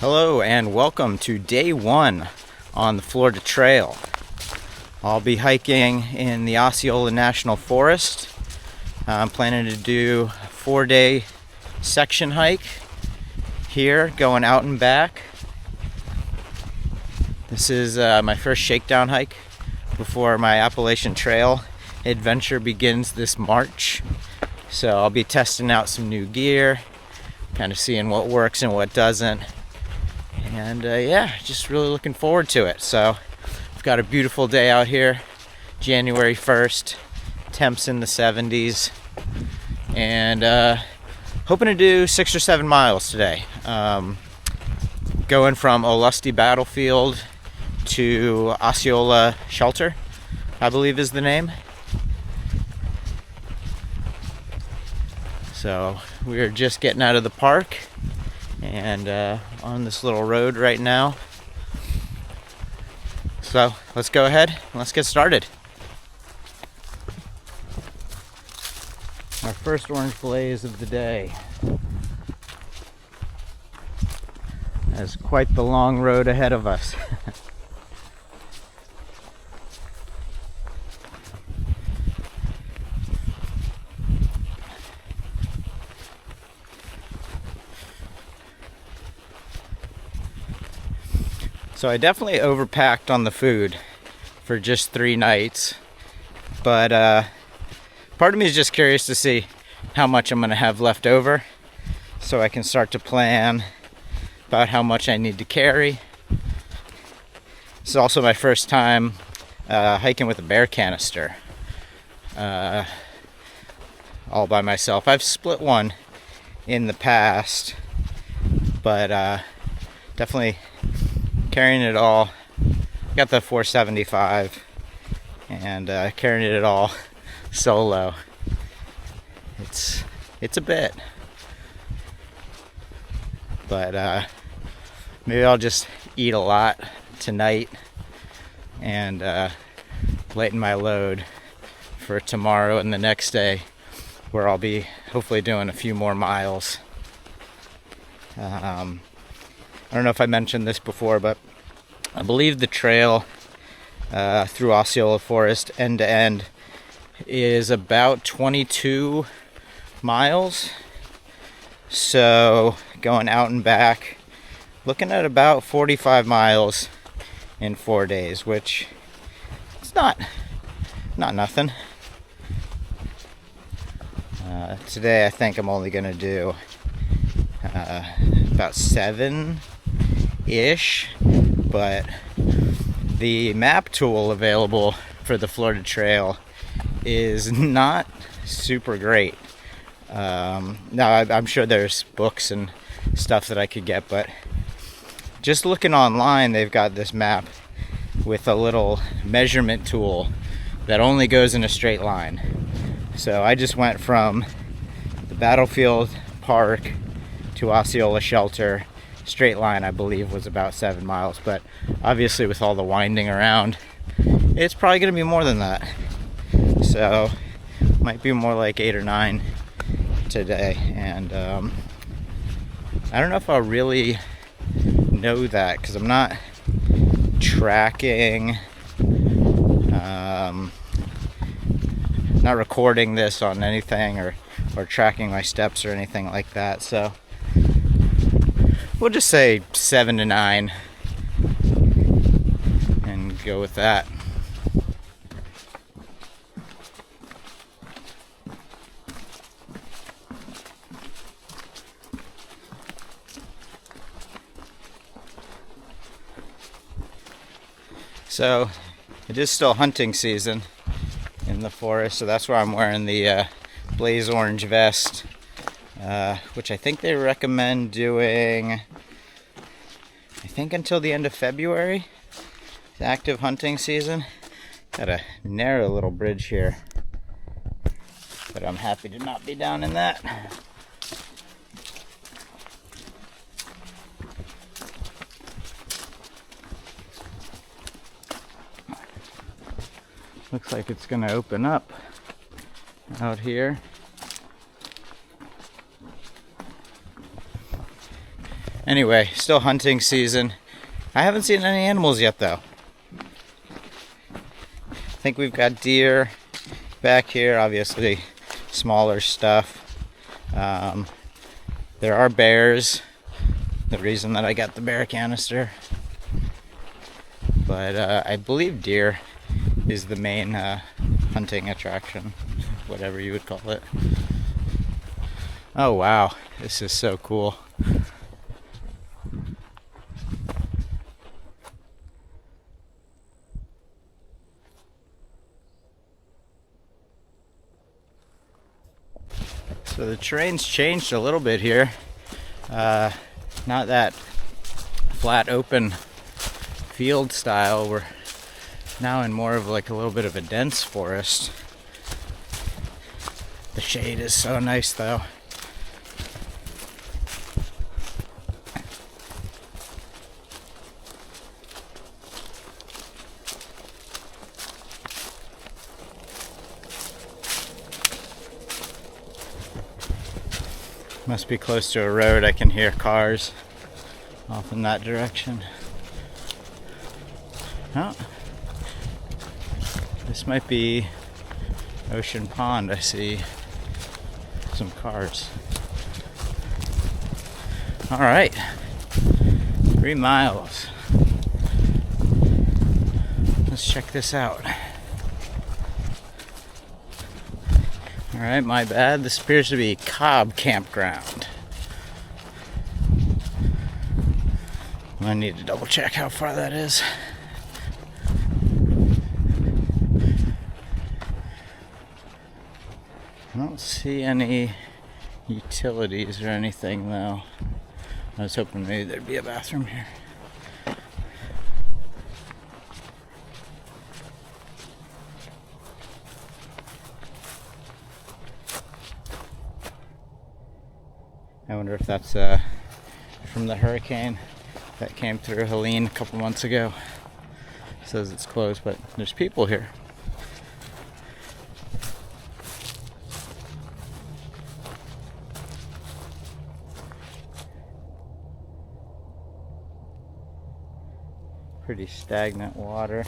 Hello and welcome to day one on the Florida Trail. I'll be hiking in the Osceola National Forest. I'm planning to do a 4-day section hike here, going out and back. This is my first Shakedown hike before my Appalachian Trail adventure begins this March. So I'll be testing out some new gear, kind of seeing what works and what doesn't. And just really looking forward to it. So we've got a beautiful day out here, January 1st, temps in the 70s, and hoping to do 6 or 7 miles today. Going from Oola Battlefield to Osceola Shelter, I believe is the name. So we're just getting out of the park and on this little road right now. So let's go ahead and let's get started. Our first orange blaze of the day. That's quite the long road ahead of us. So I definitely overpacked on the food for just 3 nights, but part of me is just curious to see how much I'm going to have left over so I can start to plan about how much I need to carry. This is also my first time hiking with a bear canister all by myself. I've split one in the past, but definitely carrying it all. Got the 475 and carrying it all solo. It's a bit, but maybe I'll just eat a lot tonight and lighten my load for tomorrow and the next day, where I'll be hopefully doing a few more miles. I don't know if I mentioned this before, but I believe the trail through Osceola Forest end to end is about 22 miles. So going out and back, looking at about 45 miles in 4 days, which it's not nothing. Today I think I'm only going to do about 7-ish, but the map tool available for the Florida Trail is not super great. Now I'm sure there's books and stuff that I could get, but just looking online, they've got this map with a little measurement tool that only goes in a straight line. So I just went from the Battlefield Park to Osceola Shelter. Straight line, I believe, was about 7 miles, but obviously with all the winding around, it's probably going to be more than that. So might be more like 8 or 9 today, and I don't know if I'll really know that because I'm not tracking, not recording this on anything or tracking my steps or anything like that. So we'll just say 7 to 9 and go with that. So it is still hunting season in the forest, so that's why I'm wearing the blaze orange vest, which I think they recommend doing, I think, until the end of February. It's active hunting season. Got a narrow little bridge here, but I'm happy to not be down in that. Looks like it's going to open up out here. Anyway, still hunting season. I haven't seen any animals yet though. I think we've got deer back here, obviously smaller stuff. There are bears, the reason that I got the bear canister. But I believe deer is the main hunting attraction, whatever you would call it. Oh wow, this is so cool. So the terrain's changed a little bit here. Not that flat open field style. We're now in more of like a little bit of a dense forest. The shade is so nice though. Must be close to a road. I can hear cars off in that direction. Oh, this might be Ocean Pond. I see some cars. All right, 3 miles. Let's check this out. Alright, my bad. This appears to be Cobb Campground. I need to double check how far that is. I don't see any utilities or anything though. I was hoping maybe there'd be a bathroom here. I wonder if that's from the hurricane that came through Helene a couple months ago. It says it's closed, but there's people here. Pretty stagnant water.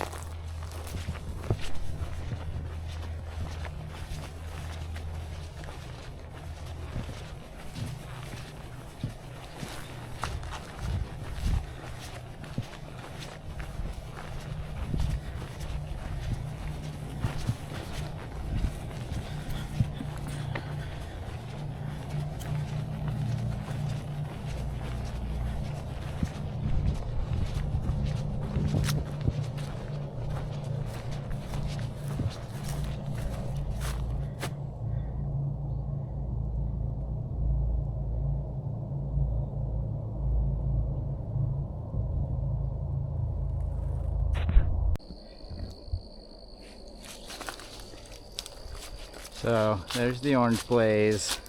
So there's the orange blaze,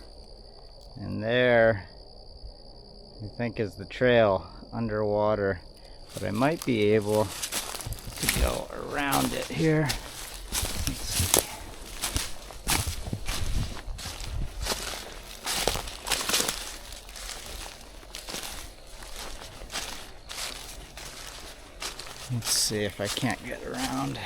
and there I think is the trail underwater, but I might be able to go around it here. Let's see. Let's see if I can't get around.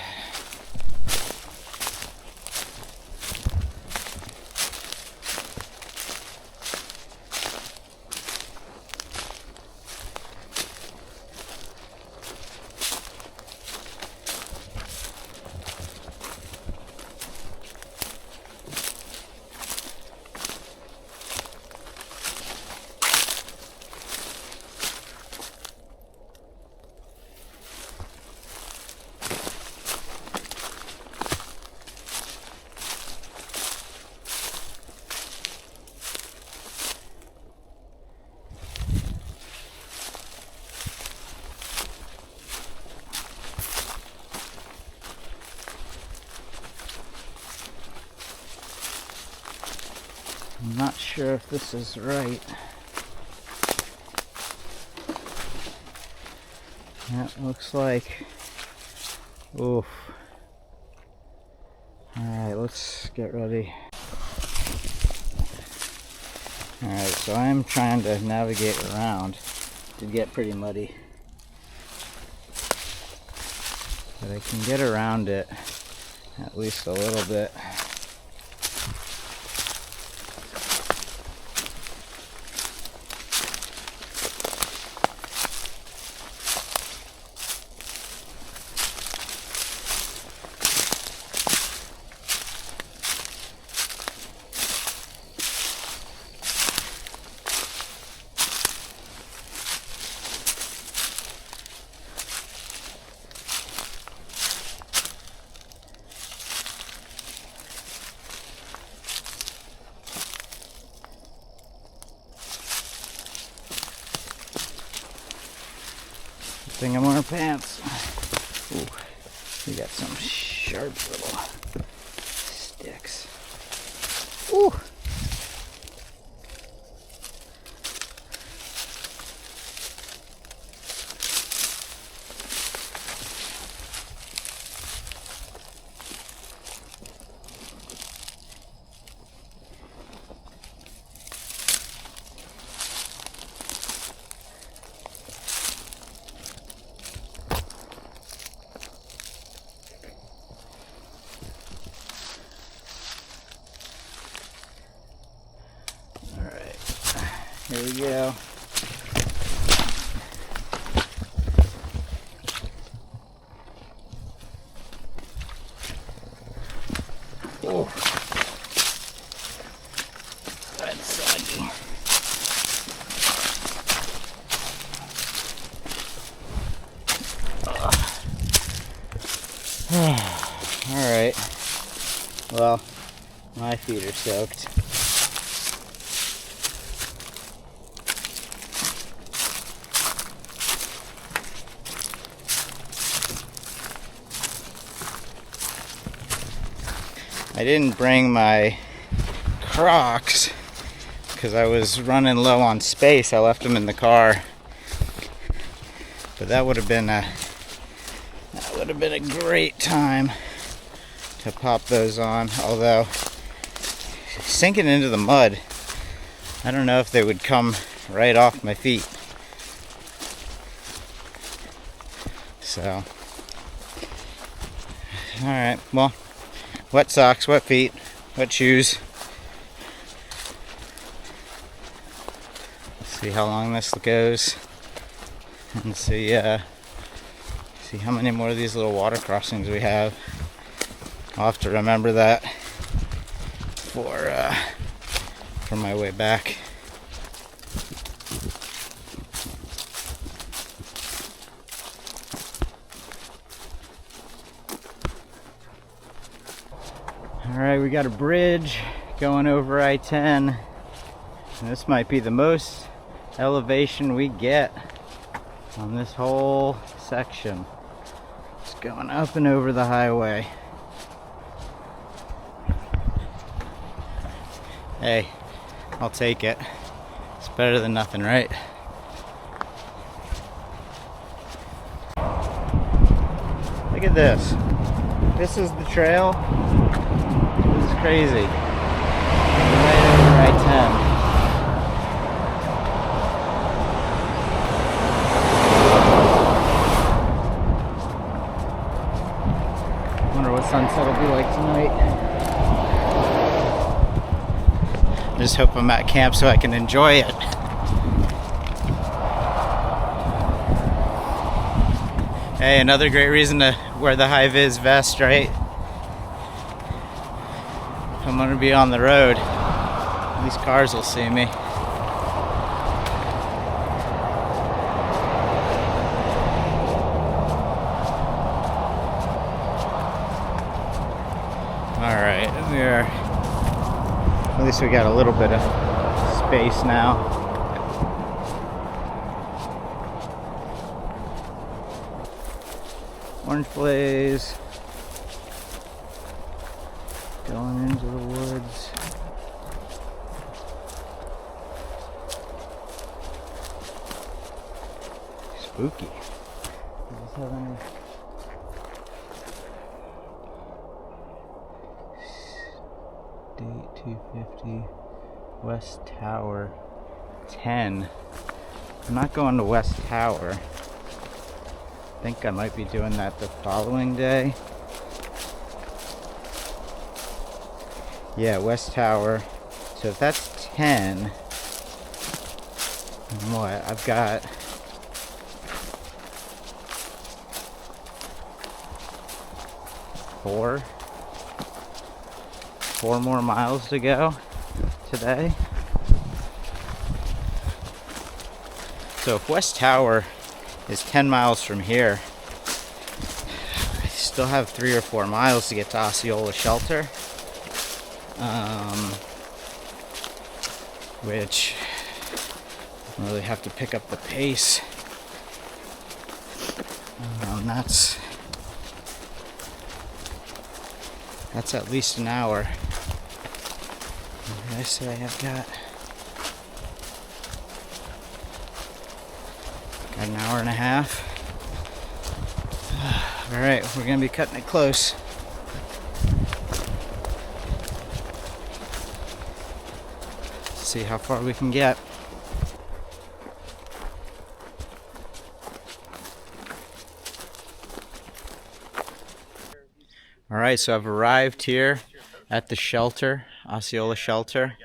I'm not sure if this is right. That looks like... Oof. Alright, let's get ready. Alright, so I'm trying to navigate around. did get pretty muddy. But I can get around it at least a little bit. Thing I'm wearing pants. Ooh, we got some sharp little sticks. Ooh. Here we go. Oh, that's soggy. All right. Well, my feet are soaked. I didn't bring my Crocs because I was running low on space. I left them in the car, but that would have been a great time to pop those on. Although sinking into the mud, I don't know if they would come right off my feet. So, all right, well. Wet socks, wet feet, wet shoes. Let's see how long this goes, and see how many more of these little water crossings we have. I'll have to remember that for my way back. Alright, we got a bridge going over I-10, and this might be the most elevation we get on this whole section. It's going up and over the highway. Hey, I'll take it. It's better than nothing, right? Look at this. This is the trail. This is crazy. Right over I-10. Wonder what sunset will be like tonight. I just hope I'm at camp so I can enjoy it. Hey, another great reason to wear the high-vis vest, right? I'm gonna be on the road. These cars will see me. Alright, at least we got a little bit of space now. Orange blaze. Going into the woods. Spooky. Does this have any... Date 250 West Tower 10. I'm not going to West Tower. I think I might be doing that the following day. Yeah, West Tower. So if that's 10, what? I've got 4 more miles to go today. So if West Tower is 10 miles from here, I still have 3 or 4 miles to get to Osceola Shelter, which I really have to pick up the pace. That's at least an hour. What did I say I've got? Got an hour and a half. Alright, we're gonna be cutting it close. Let's see how far we can get. Alright, so I've arrived here at the shelter, Osceola Shelter,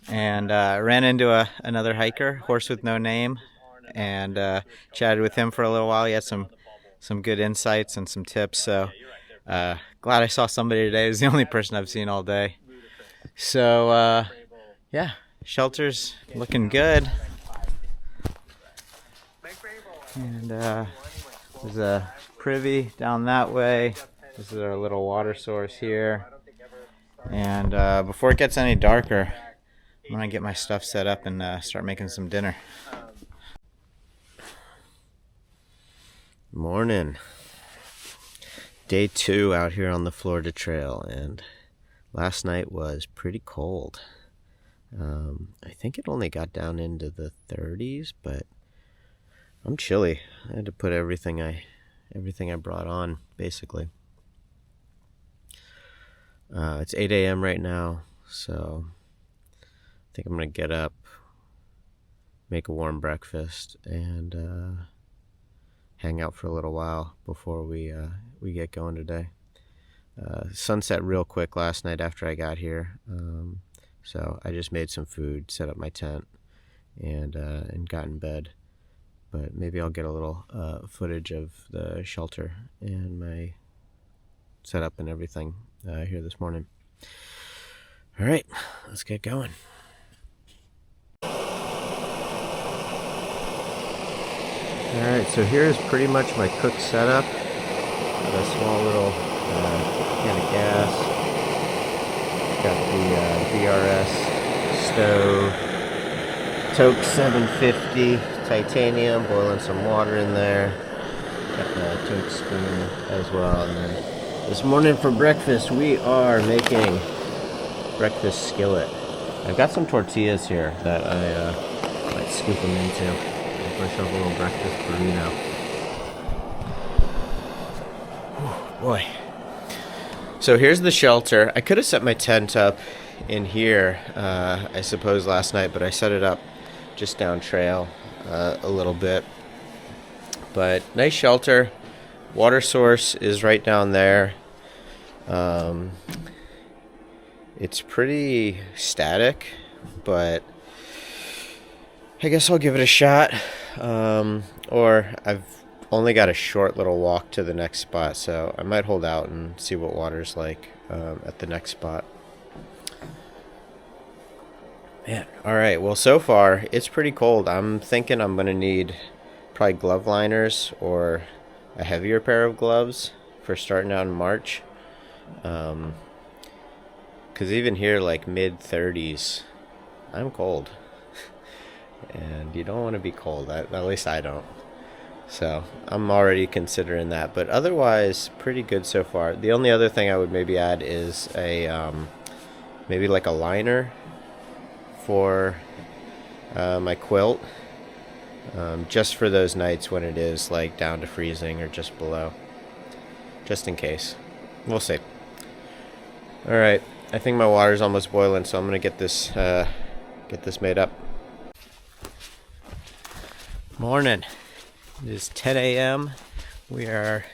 and ran into another hiker, Horse with No Name, and chatted with him for a little while. He had some good insights and some tips, so glad I saw somebody today. He was the only person I've seen all day. So yeah, shelter's looking good. And there's a privy down that way. This is our little water source here. And before it gets any darker, I'm gonna get my stuff set up and start making some dinner. Morning. Day 2 out here on the Florida Trail, and last night was pretty cold. I think it only got down into the 30s, but I'm chilly. I had to put everything I brought on, basically. It's 8 a.m. right now, so I think I'm gonna get up, make a warm breakfast, and hang out for a little while before we get going today. Sunset real quick last night after I got here, so I just made some food, set up my tent, and got in bed. But maybe I'll get a little footage of the shelter and my setup and everything here this morning. All right, let's get going. Alright, so here's pretty much my cook setup. Got a small little can of gas. Got the DRS stove. Toke 750 titanium, boiling some water in there. Got the Toke spoon as well. And then this morning for breakfast we are making breakfast skillet. I've got some tortillas here that I might scoop them into. Myself a little breakfast burrito. Oh boy. So here's the shelter. I could have set my tent up in here, I suppose, last night, but I set it up just down trail a little bit. But nice shelter. Water source is right down there. It's pretty static, but I guess I'll give it a shot. Or I've only got a short little walk to the next spot, so I might hold out and see what water's like at the next spot. Man, alright, well, so far it's pretty cold. I'm thinking I'm gonna need probably glove liners or a heavier pair of gloves for starting out in March. Because even here, like mid-30s, I'm cold. And you don't want to be cold. At least I don't. So I'm already considering that. But otherwise, pretty good so far. The only other thing I would maybe add is a maybe like a liner for my quilt. Just for those nights when it is like down to freezing or just below. Just in case. We'll see. Alright. I think my water's almost boiling, so I'm going to get this made up. Morning. It is 10 a.m. We are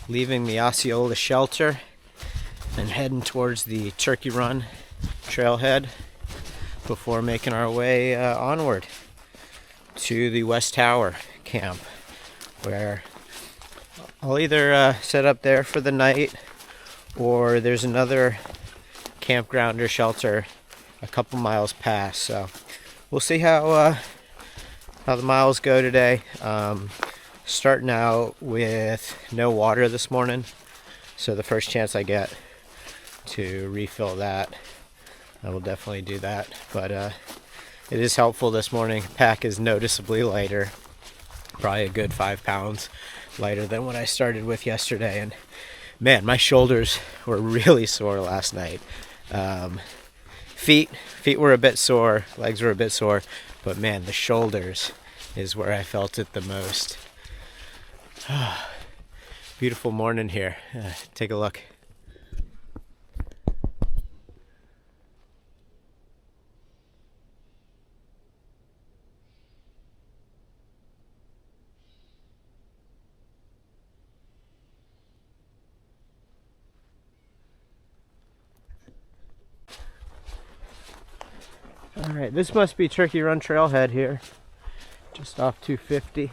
leaving the Osceola shelter and heading towards the Turkey Run trailhead before making our way onward to the West Tower camp, where I'll either set up there for the night, or there's another campground or shelter a couple miles past. So we'll see how the miles go today. Starting out with no water this morning, so the first chance I get to refill that, I will definitely do that. But it is helpful this morning. Pack is noticeably lighter, probably a good 5 pounds lighter than what I started with yesterday. And man, my shoulders were really sore last night. Feet were a bit sore, legs were a bit sore, but man, the shoulders is where I felt it the most. Beautiful morning here. Take a look. All right, this must be Turkey Run trailhead here, just off 250.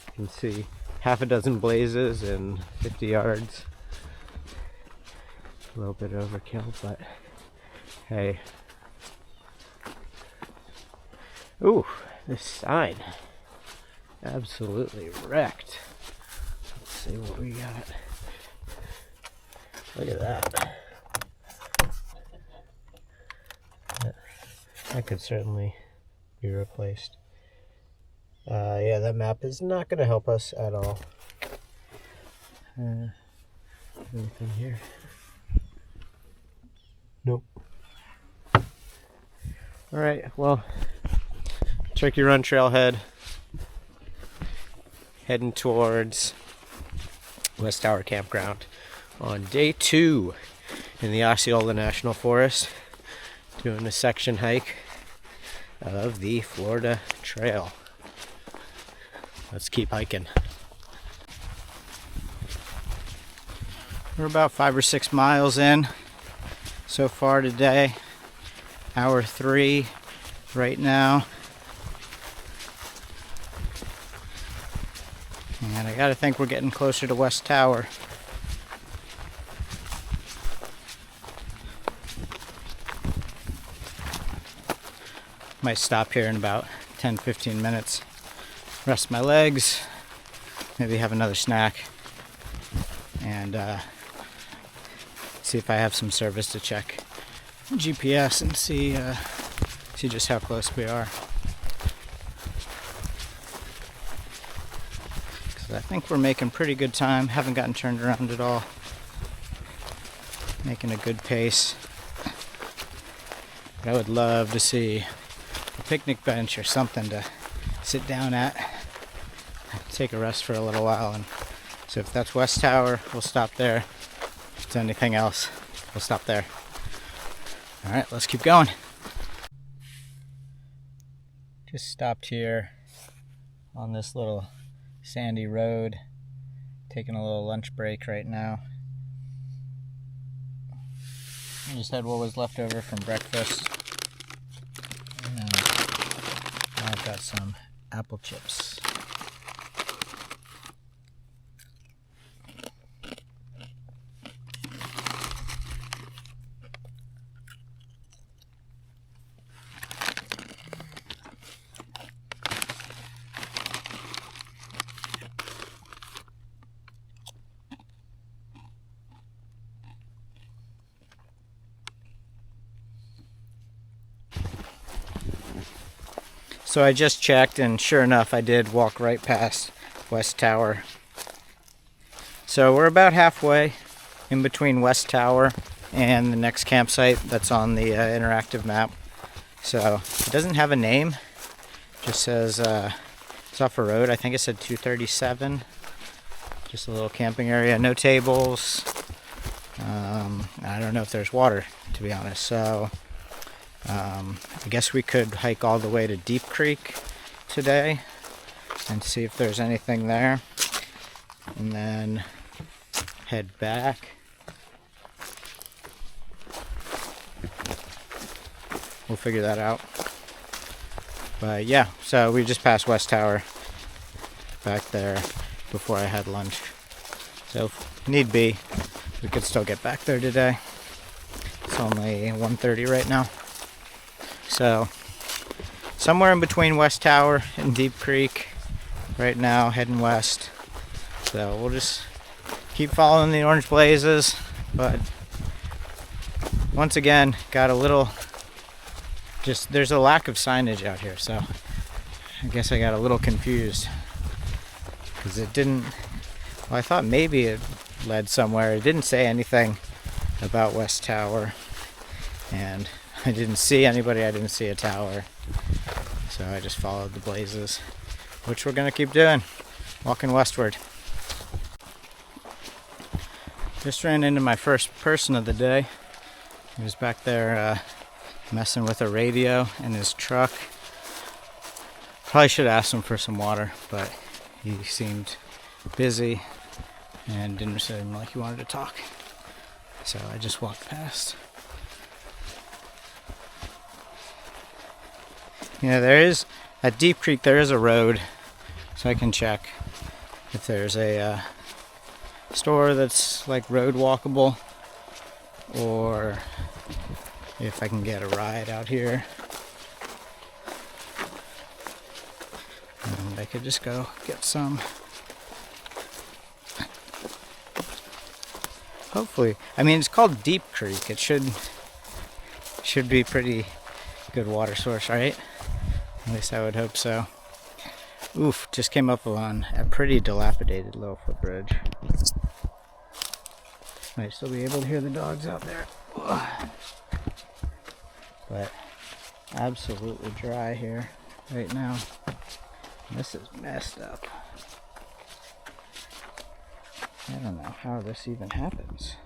You can see half a dozen blazes in 50 yards. A little bit overkill, but hey. Ooh, this sign, absolutely wrecked. Let's see what we got. Look at that. That could certainly be replaced. Yeah, that map is not going to help us at all. Anything here? Nope. Alright, well, Turkey Run trailhead. Heading towards West Tower Campground on day 2 in the Osceola National Forest, doing a section hike of the Florida Trail. Let's keep hiking. We're about 5 or 6 miles in so far today. Hour 3 right now. And I gotta think we're getting closer to West Tower. Might stop here in about 10-15 minutes. Rest my legs, maybe have another snack, and see if I have some service to check GPS and see just how close we are. Because I think we're making pretty good time. Haven't gotten turned around at all. Making a good pace. But I would love to see a picnic bench or something to sit down at, take a rest for a little while. And so if that's West Tower, we'll stop there. If it's anything else, we'll stop there. All right, let's keep going. Just stopped here on this little sandy road, taking a little lunch break right now. I just had what was left over from breakfast. And I've got some apple chips. So I just checked, and sure enough, I did walk right past West Tower. So we're about halfway in between West Tower and the next campsite that's on the interactive map. So it doesn't have a name, just says it's off a road. I think it said 237. Just a little camping area, no tables. I don't know if there's water, to be honest. So I guess we could hike all the way to Deep Creek today and see if there's anything there, and then head back. We'll figure that out. But yeah, so we just passed West Tower back there before I had lunch. So if need be, we could still get back there today. It's only 1:30 right now. So somewhere in between West Tower and Deep Creek right now, heading west. So we'll just keep following the orange blazes. But once again, got a little, there's a lack of signage out here, so I guess I got a little confused because it didn't, well, I thought maybe it led somewhere. It didn't say anything about West Tower, and I didn't see anybody, I didn't see a tower, so I just followed the blazes, which we're gonna keep doing, walking westward. Just ran into my first person of the day. He was back there messing with a radio in his truck. Probably should have asked him for some water, but he seemed busy and didn't seem like he wanted to talk. So I just walked past. Yeah, there is, at Deep Creek there is a road, so I can check if there's a store that's like road walkable, or if I can get a ride out here. And I could just go get some. Hopefully, I mean, it's called Deep Creek. It should be pretty good water source, right? At least I would hope so. Oof, just came up on a pretty dilapidated little footbridge. Might still be able to hear the dogs out there. But absolutely dry here right now. This is messed up. I don't know how this even happens.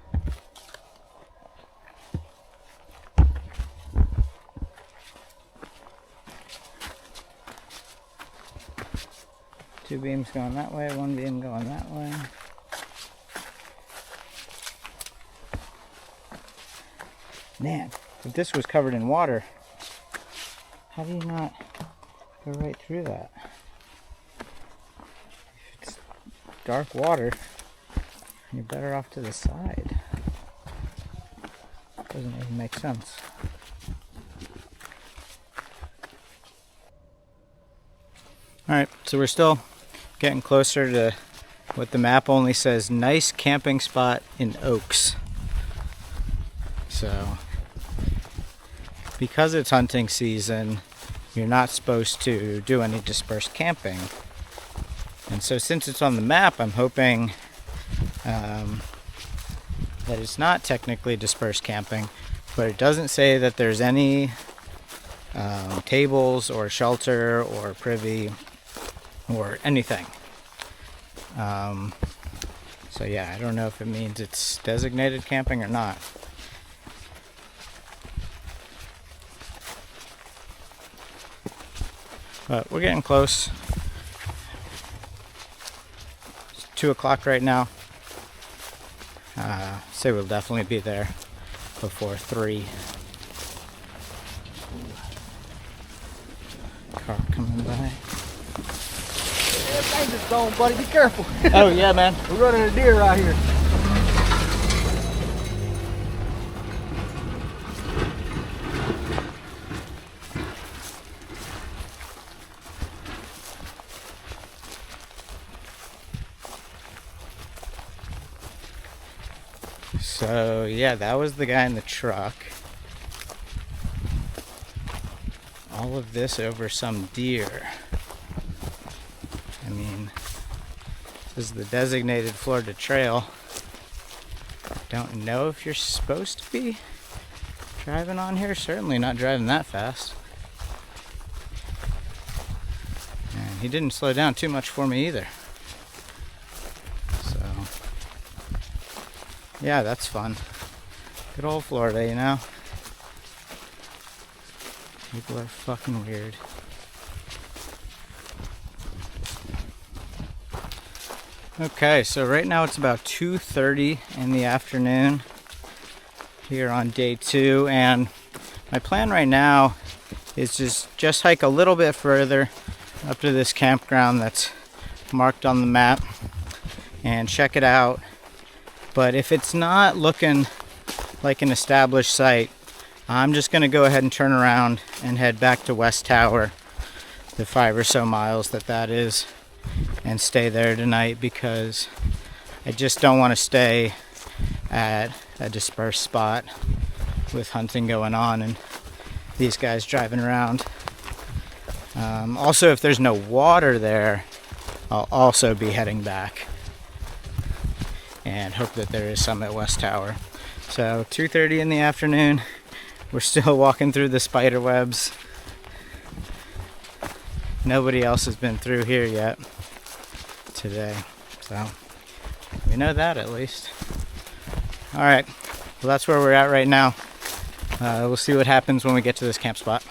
Two beams going that way, one beam going that way. Man, if this was covered in water, how do you not go right through that? If it's dark water, you're better off to the side. Doesn't even make sense. Alright, so we're still getting closer to what the map only says, nice camping spot in Oaks. So, because it's hunting season, you're not supposed to do any dispersed camping. And so since it's on the map, I'm hoping that it's not technically dispersed camping, but it doesn't say that there's any tables or shelter or privy or anything. So yeah, I don't know if it means it's designated camping or not. But we're getting close. It's 2 o'clock right now. Say we'll definitely be there before 3. Car coming by. Yeah, danger's gone, buddy. Be careful. Oh yeah, man. We're running a deer right here. So yeah, that was the guy in the truck. All of this over some deer. I mean, this is the designated Florida Trail. Don't know if you're supposed to be driving on here. Certainly not driving that fast. And he didn't slow down too much for me either. So, yeah, that's fun. Good old Florida, you know. People are fucking weird. Okay, so right now it's about 2:30 in the afternoon here on day 2, and my plan right now is just hike a little bit further up to this campground that's marked on the map and check it out. But if it's not looking like an established site, I'm just going to go ahead and turn around and head back to West Tower, the 5 or so miles that is, and stay there tonight, because I just don't want to stay at a dispersed spot with hunting going on and these guys driving around. Also, if there's no water there, I'll also be heading back and hope that there is some at West Tower. So 2:30 in the afternoon, we're still walking through the spider webs. Nobody else has been through here yet today, so we know that at least. All right, well, that's where we're at right now. We'll see what happens when we get to this camp spot.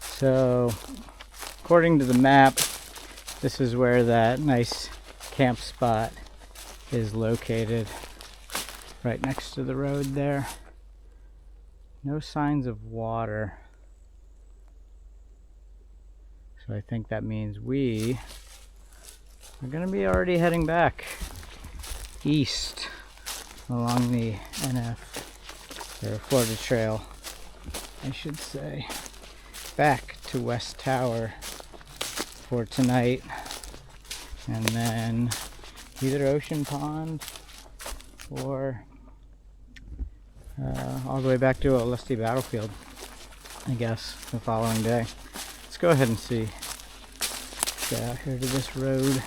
So, according to the map, this is where that nice camp spot is located, right next to the road there. No signs of water, so I think that means we are going to be already heading back east along the NF, or Florida Trail, I should say, back to West Tower for tonight, and then either Ocean Pond or all the way back to a lusty battlefield, I guess, the following day. Let's go ahead and see. Get out here to this road.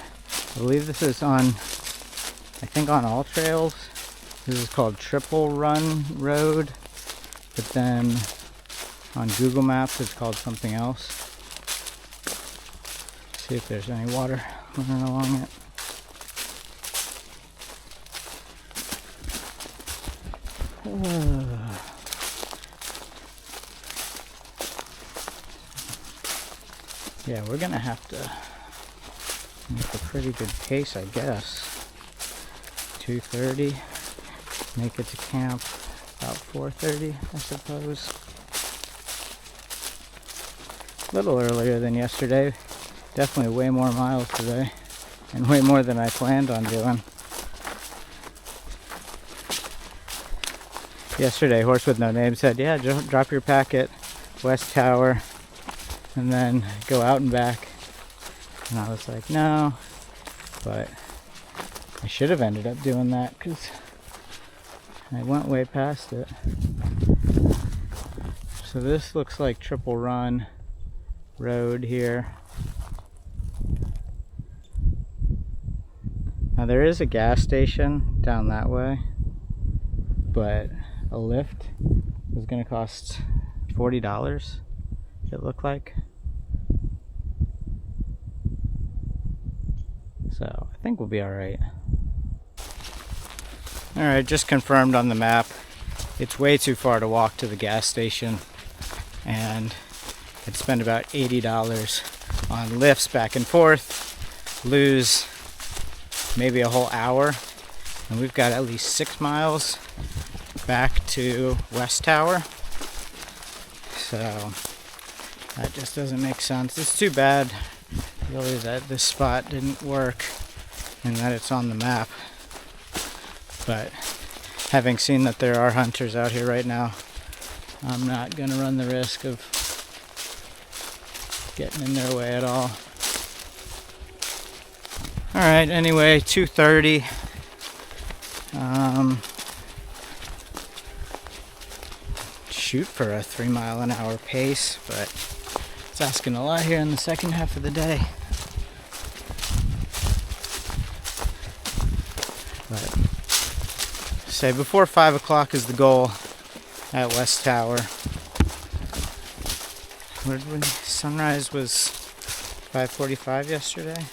I believe this is on, I think on all trails. This is called Triple Run Road, but then on Google Maps it's called something else. See if there's any water running along it. Yeah, we're gonna have to make a pretty good pace, I guess. 2:30, make it to camp about 4:30, I suppose. A little earlier than yesterday. Definitely way more miles today, and way more than I planned on doing. Yesterday, Horse with No Name said, yeah, drop your pack at West Tower and then go out and back. And I was like, no, but I should have ended up doing that because I went way past it. So this looks like Triple Run Road here. Now there is a gas station down that way, but a lift was going to cost $40, it looked like. So I think we'll be alright. Alright, just confirmed on the map. It's way too far to walk to the gas station, and I'd spend about $80 on lifts back and forth, lose maybe a whole hour, and we've got at least 6 miles back to West Tower. So that just doesn't make sense. It's too bad really that this spot didn't work and that it's on the map, but having seen that there are hunters out here right now, I'm not gonna run the risk of getting in their way at all. Alright, anyway, 2:30. Shoot for a 3 mile an hour pace, but it's asking a lot here in the second half of the day. But say before 5 o'clock is the goal at West Tower. When sunrise was 5:45 yesterday,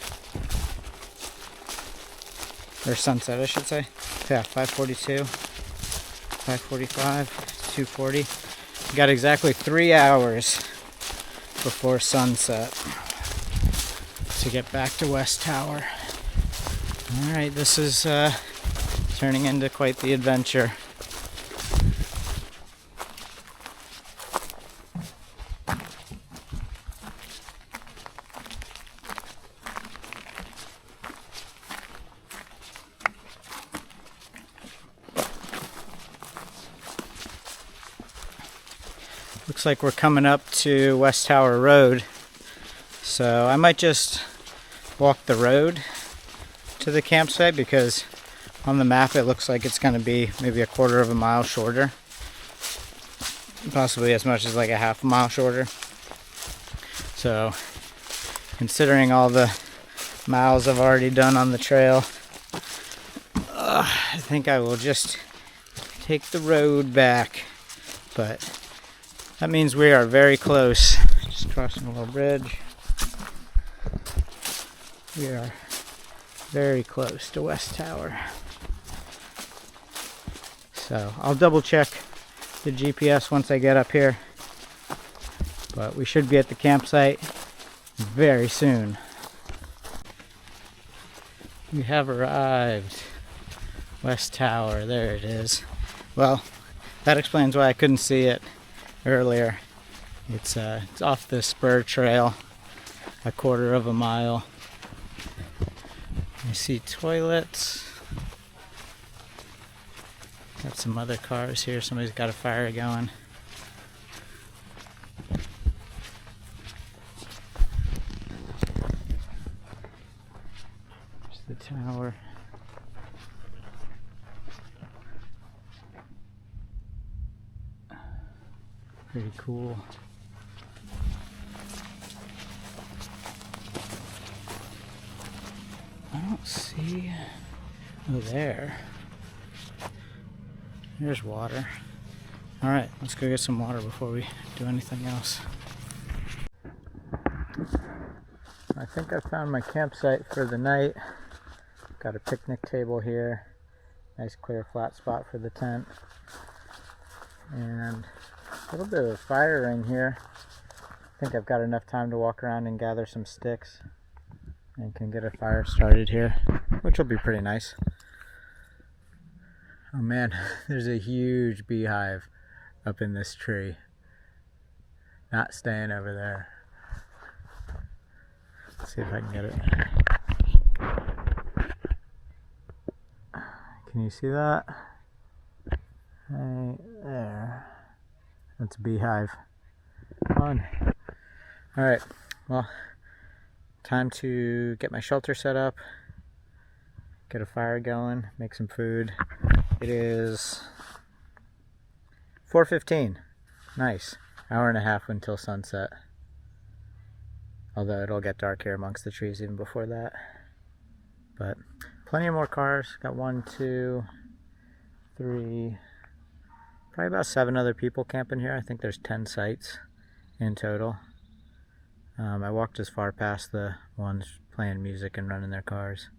or sunset I should say. Yeah, 5:42. 5:45, 2:40. Got exactly 3 hours before sunset to get back to West Tower. Alright, this is turning into quite the adventure. Looks like we're coming up to West Tower Road, so I might just walk the road to the campsite because on the map it looks like it's going to be maybe a quarter of a mile shorter, possibly as much as like a half a mile shorter. So considering all the miles I've already done on the trail, I think I will just take the road back, but that means we are very close. Just crossing a little bridge. We are very close to West Tower. So I'll double check the GPS once I get up here. But we should be at the campsite very soon. We have arrived. West Tower, there it is. Well, that explains why I couldn't see it earlier. It's off the spur trail, a quarter of a mile. I see toilets. Got some other cars here. Somebody's got a fire going. There's the tower. Pretty cool. I don't see. Oh, there. There's water. Alright, let's go get some water before we do anything else. I think I found my campsite for the night. Got a picnic table here. Nice clear flat spot for the tent. And a little bit of a fire ring here. I think I've got enough time to walk around and gather some sticks and can get a fire started here, which will be pretty nice. Oh man, there's a huge beehive up in this tree. Not staying over there. Let's see if I can get it. Can you see that? Right there. That's a beehive. Fun. Alright, well, time to get my shelter set up, get a fire going, make some food. It is 4:15. Nice. Hour and a half until sunset. Although it'll get dark here amongst the trees even before that. But plenty of more cars. Got 1, 2, 3, probably about 7 other people camping here. I think there's 10 sites in total. I walked as far past the ones playing music and running their cars.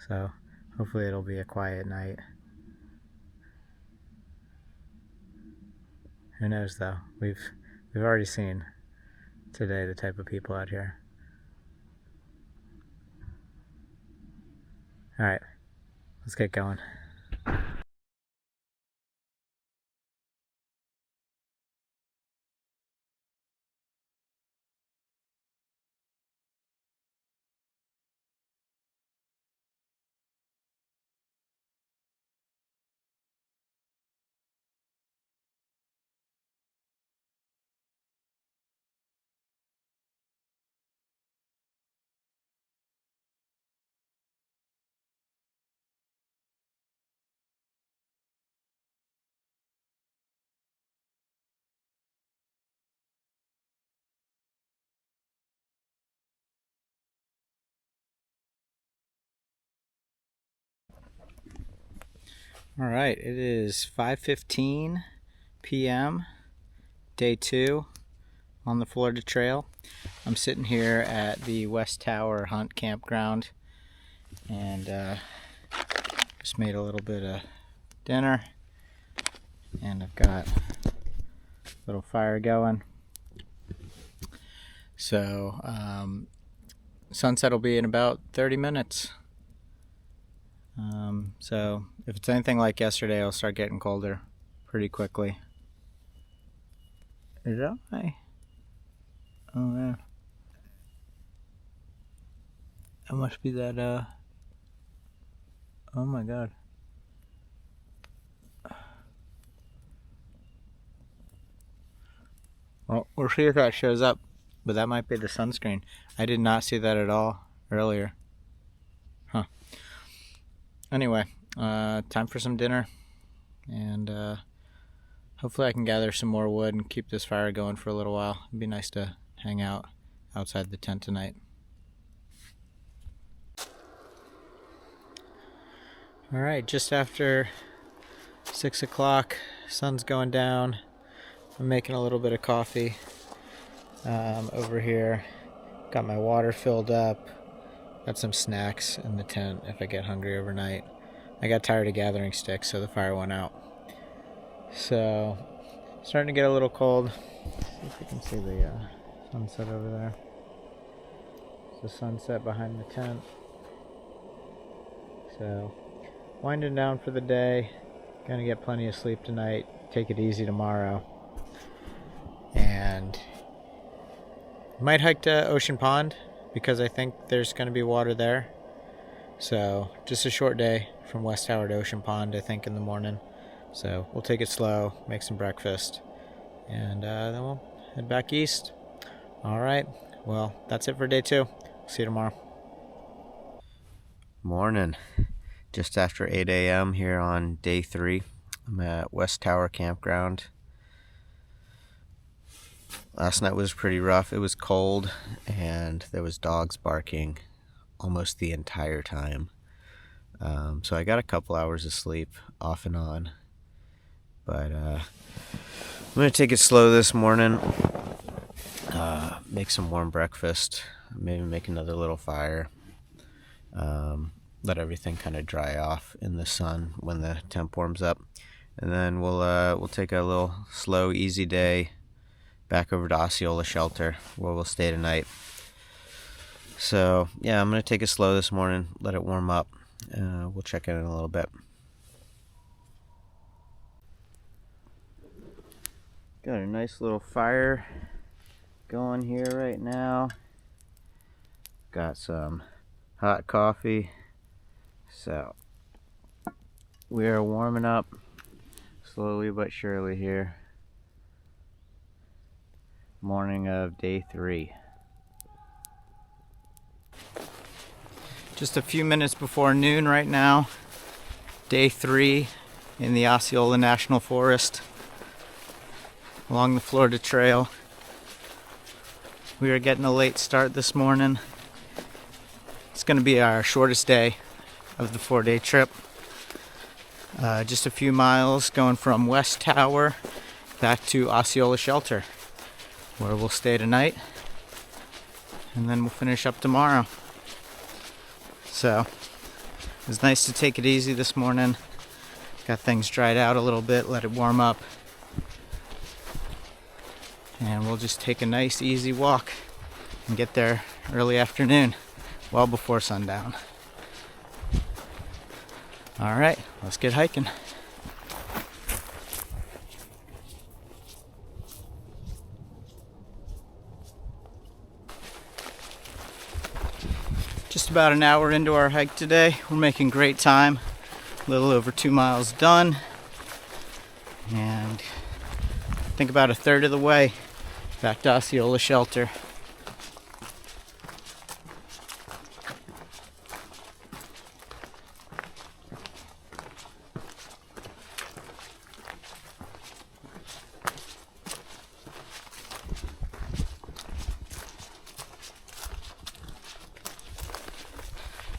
So hopefully it'll be a quiet night. Who knows though? We've already seen today the type of people out here. Alright, let's get going. All right, it is 5:15 p.m. Day 2 on the Florida Trail. I'm sitting here at the West Tower Hunt Campground and just made a little bit of dinner and I've got a little fire going. So sunset will be in about 30 minutes. So if it's anything like yesterday, it'll start getting colder pretty quickly. Is that right? Oh man. That must be that oh my god. Well, we'll see if that shows up, but that might be the sunscreen. I did not see that at all earlier. Huh. Anyway, time for some dinner, and hopefully I can gather some more wood and keep this fire going for a little while. It'd be nice to hang out outside the tent tonight. Alright, just after 6 o'clock, sun's going down. I'm making a little bit of coffee over here. Got my water filled up. Got some snacks in the tent if I get hungry overnight. I got tired of gathering sticks, so the fire went out. So, starting to get a little cold. See if you can see the sunset over there. It's the sunset behind the tent. So, winding down for the day. Gonna get plenty of sleep tonight. Take it easy tomorrow. And might hike to Ocean Pond because I think there's going to be water there. So just a short day from West Tower to Ocean Pond, I think, in the morning. So we'll take it slow, make some breakfast, and then we'll head back east. All right, well, that's it for day 2. See you tomorrow. Morning. Just after 8 a.m. here on day 3. I'm at West Tower Campground. Last night was pretty rough. It was cold and there was dogs barking almost the entire time. So I got a couple hours of sleep off and on. But I'm going to take it slow this morning. Make some warm breakfast. Maybe make another little fire. Let everything kind of dry off in the sun when the temp warms up. And then we'll take a little slow, easy day back over to Osceola Shelter, where we'll stay tonight. So, yeah, I'm going to take it slow this morning, let it warm up. We'll check in a little bit. Got a nice little fire going here right now. Got some hot coffee. So, we are warming up slowly but surely here. Morning of day 3. Just a few minutes before noon right now. Day 3 in the Osceola National Forest along the Florida Trail. We are getting a late start this morning. It's going to be our shortest day of the 4-day trip. Just a few miles going from West Tower back to Osceola Shelter, where we'll stay tonight, and then we'll finish up tomorrow. So, it was nice to take it easy this morning. Got things dried out a little bit, let it warm up. And we'll just take a nice easy walk and get there early afternoon, well before sundown. Alright, let's get hiking. Just about an hour into our hike today. We're making great time. A little over 2 miles done. And I think about a third of the way back to Osceola Shelter.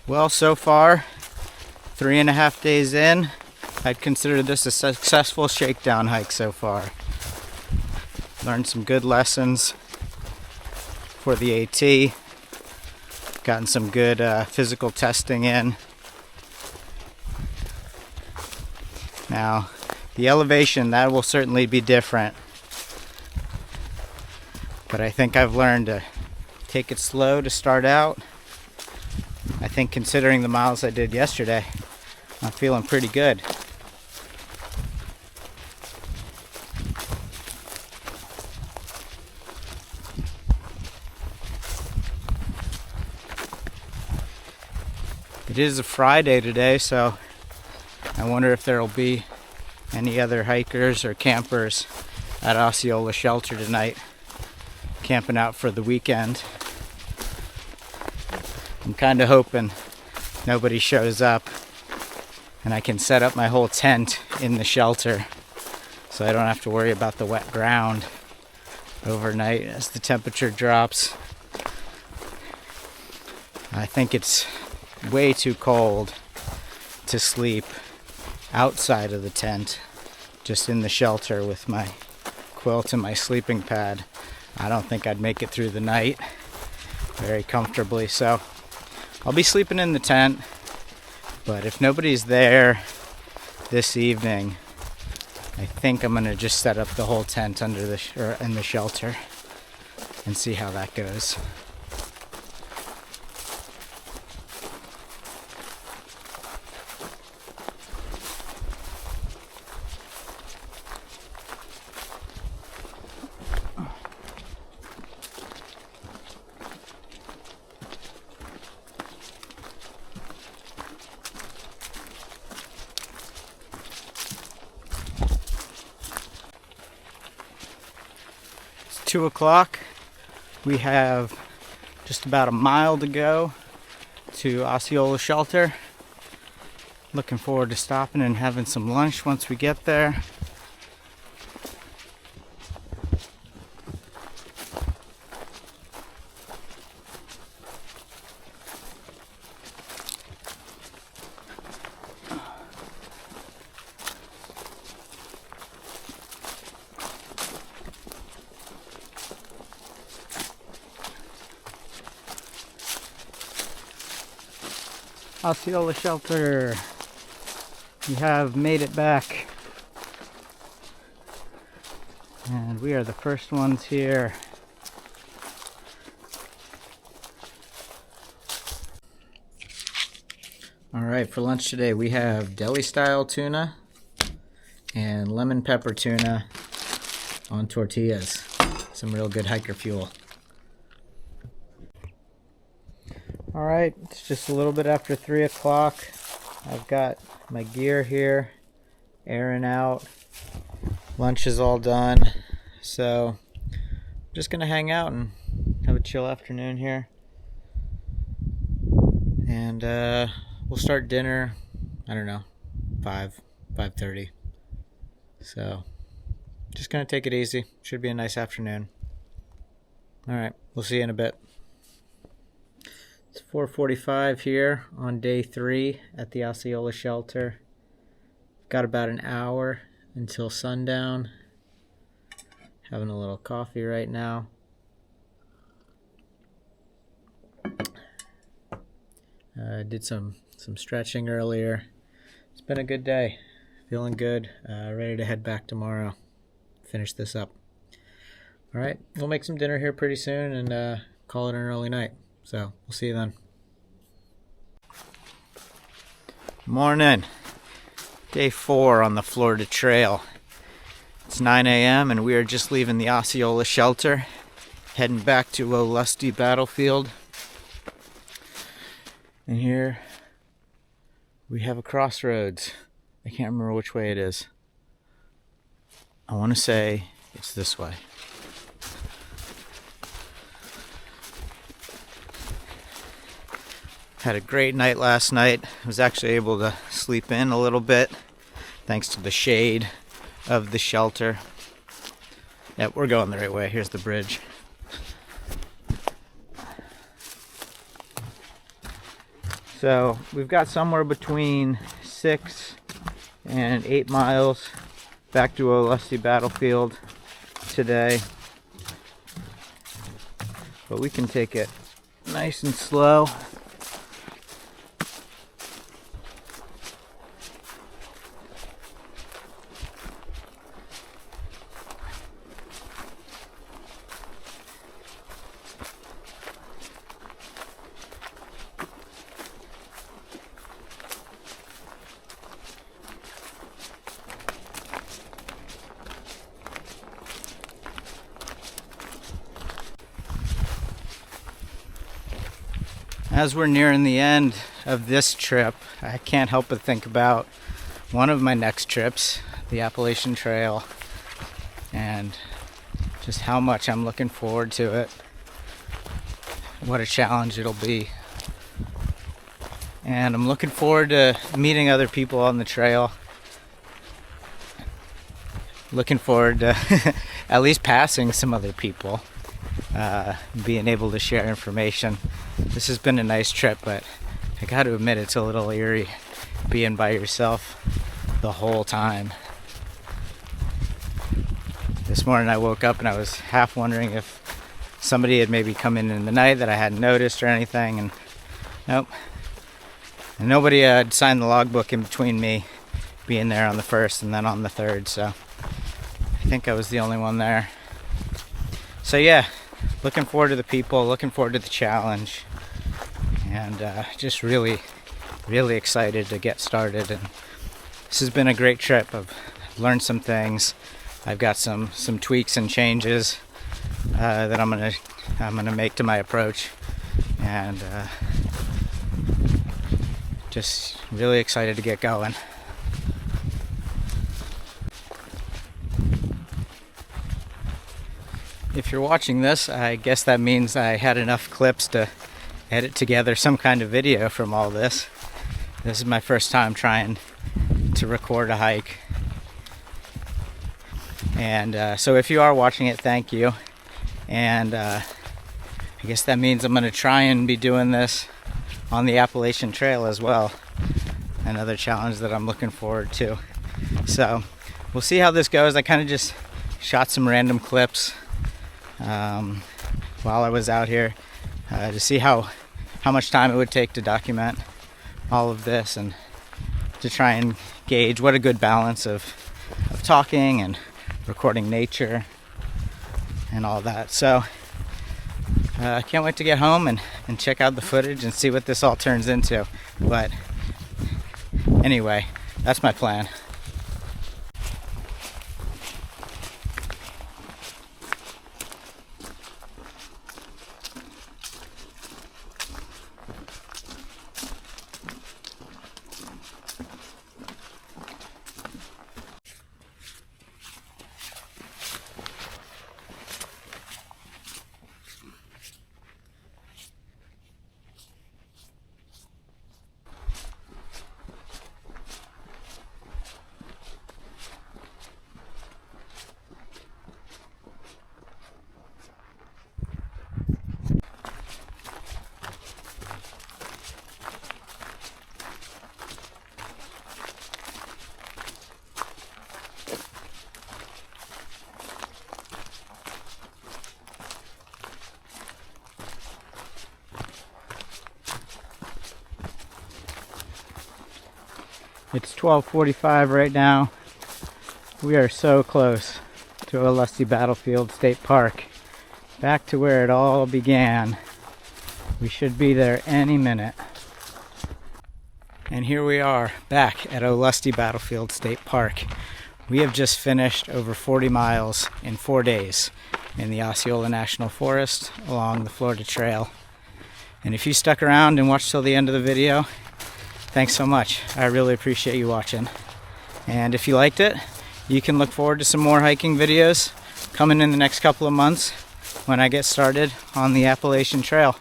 Well, so far, 3.5 days in, I'd consider this a successful shakedown hike so far. Learned some good lessons for the AT. Gotten some good physical testing in. Now, The elevation, that will certainly be different. But I think I've learned to take it slow to start out. I think considering the miles I did yesterday, I'm feeling pretty good. It is a Friday today, so I wonder if there will be any other hikers or campers at Osceola Shelter tonight, camping out for the weekend. I'm kind of hoping nobody shows up and I can set up my whole tent in the shelter so I don't have to worry about the wet ground overnight as the temperature drops. I think it's way too cold to sleep outside of the tent, just in the shelter with my quilt and my sleeping pad. I don't think I'd make it through the night very comfortably, so I'll be sleeping in the tent. But if nobody's there this evening, I think I'm gonna just set up the whole tent under the in the shelter and see how that goes. It's 2 o'clock. We have just about a mile to go to Osceola Shelter. Looking forward to stopping and having some lunch once we get there. Osceola Shelter. We have made it back. And we are the first ones here. Alright, for lunch today we have deli style tuna and lemon pepper tuna on tortillas. Some real good hiker fuel. Alright, it's just a little bit after 3 o'clock. I've got my gear here, airing out. Lunch is all done. So, I'm just going to hang out and have a chill afternoon here. And we'll start dinner, I don't know, 5:30. So, just going to take it easy. Should be a nice afternoon. Alright, we'll see you in a bit. It's 4:45 here on day 3 at the Osceola Shelter. Got about an hour until sundown. Having a little coffee right now. Did some stretching earlier. It's been a good day. Feeling good. Ready to head back tomorrow. Finish this up. Alright, we'll make some dinner here pretty soon and call it an early night. So, we'll see you then. Morning. Day 4 on the Florida Trail. It's 9 a.m. and we are just leaving the Osceola Shelter, heading back to Lusty Battlefield. And here we have a crossroads. I can't remember which way it is. I want to say it's this way. Had a great night last night. I was actually able to sleep in a little bit thanks to the shade of the shelter. Yep, we're going the right way. Here's the bridge. So we've got somewhere between 6 and 8 miles back to Lusty Battlefield today. But we can take it nice and slow. As we're nearing the end of this trip, I can't help but think about one of my next trips, the Appalachian Trail, and just how much I'm looking forward to it. What a challenge it'll be. And I'm looking forward to meeting other people on the trail. Looking forward to at least passing some other people, being able to share information. This has been a nice trip, but I got to admit it's a little eerie being by yourself the whole time. This morning I woke up and I was half wondering if somebody had maybe come in the night that I hadn't noticed or anything, and nope. And nobody had signed the logbook in between me being there on the 1st and then on the 3rd, so I think I was the only one there. So yeah, looking forward to the people, looking forward to the challenge, and just really excited to get started. And this has been a great trip. I've learned some things. I've got some tweaks and changes that I'm gonna make to my approach, and just really excited to get going. If you're watching this, I guess that means I had enough clips to edit together some kind of video from all this. This is my first time trying to record a hike. And so if you are watching it, thank you. And I guess that means I'm going to try and be doing this on the Appalachian Trail as well. Another challenge that I'm looking forward to. So we'll see how this goes. I kind of just shot some random clips while I was out here to see how much time it would take to document all of this, and to try and gauge what a good balance of talking and recording nature and all that. So I can't wait to get home and check out the footage and see what this all turns into. But anyway, that's my plan. It's 12:45 right now. We are so close to Oola Battlefield State Park, back to where it all began. We should be there any minute. And here we are, back at Oola Battlefield State Park. We have just finished over 40 miles in 4 days in the Osceola National Forest along the Florida Trail. And if you stuck around and watched till the end of the video, thanks so much. I really appreciate you watching. And if you liked it, you can look forward to some more hiking videos coming in the next couple of months when I get started on the Appalachian Trail.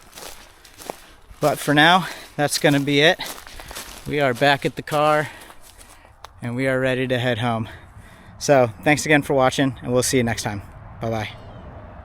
But for now, that's going to be it. We are back at the car and we are ready to head home. So thanks again for watching, and we'll see you next time. Bye-bye.